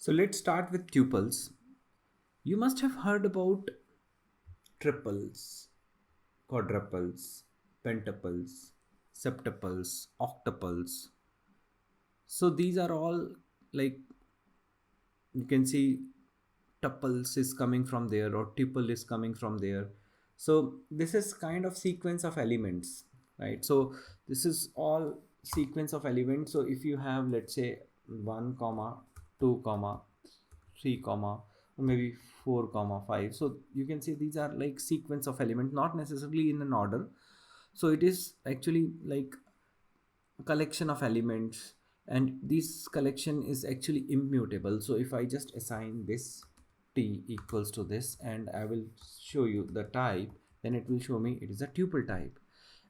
So let's start with tuples. You must have heard about triples, quadruples, pentuples, septuples, octuples. So these are all, like, you can see tuples is coming from there or tuple is coming from there. So this is kind of sequence of elements, right? So this is all sequence of elements. So if you have, let's say, 1 comma 2 comma 3 comma or maybe 4 comma 5, so you can see these are like sequence of elements, not necessarily in an order. So it is actually like a collection of elements, and this collection is actually immutable. So if I just assign this t equals to this and I will show you the type, then it will show me it is a tuple type.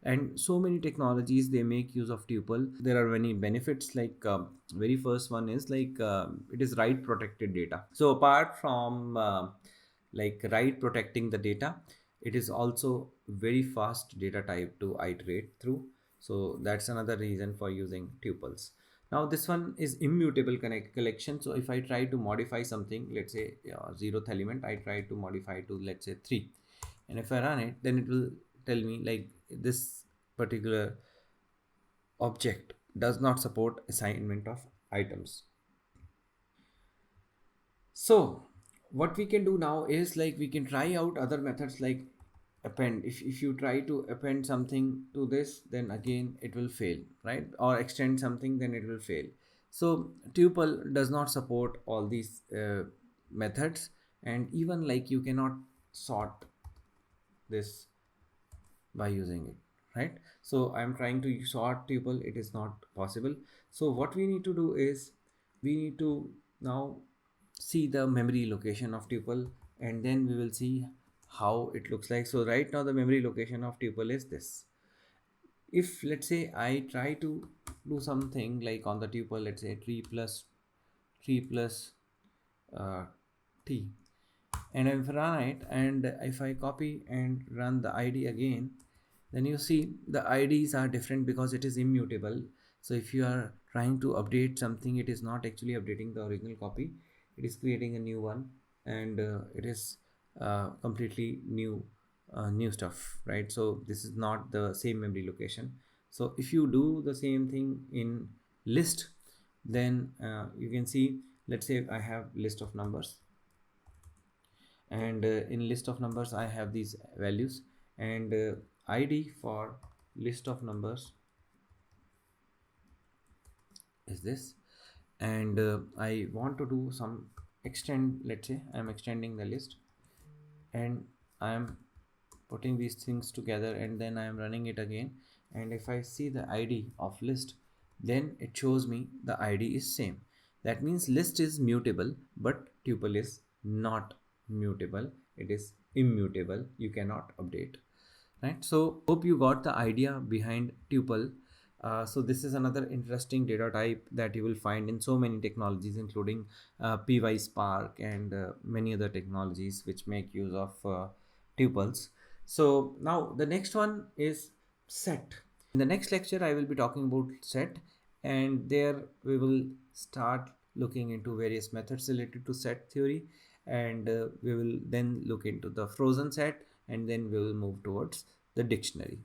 And so many technologies, they make use of tuple. There are many benefits, like very first one is like it is write protected data. So apart from like write protecting the data, it is also very fast data type to iterate through. So that's another reason for using tuples. Now this one is immutable collection. So if I try to modify something, let's say 0th element, I try to modify to, let's say, 3, and if I run it, then it will tell me like this particular object does not support assignment of items. So what we can do now is, like, we can try out other methods like append. If you try to append something to this, then again it will fail, right? Or extend something, then it will fail. So tuple does not support all these methods, and even like you cannot sort this by using it, right? So I'm trying to sort tuple, it is not possible. So what we need to do is we need to now see the memory location of tuple, and then we will see how it looks like. So right now the memory location of tuple is this. If, let's say, I try to do something like on the tuple, let's say 3 plus uh, t, and if I run it, and if I copy and run the id again, then you see the IDs are different because it is immutable. So if you are trying to update something, it is not actually updating the original copy, it is creating a new one, and it is completely new stuff, right? So this is not the same memory location. So if you do the same thing in list, then you can see, let's say I have list of numbers, and in list of numbers I have these values, and id for list of numbers is this. And I want to do some extend. Let's say I'm extending the list, and I'm putting these things together, and then I'm running it again. And if I see the id of list, then it shows me the id is same. That means list is mutable, but tuple is not mutable, it is immutable, you cannot update, right? So hope you got the idea behind tuple. So this is another interesting data type that you will find in so many technologies, including PySpark and many other technologies which make use of tuples. So now the next one is set. In the next lecture, I will be talking about set, and there we will start looking into various methods related to set theory, and we will then look into the frozen set, and then we will move towards the dictionary.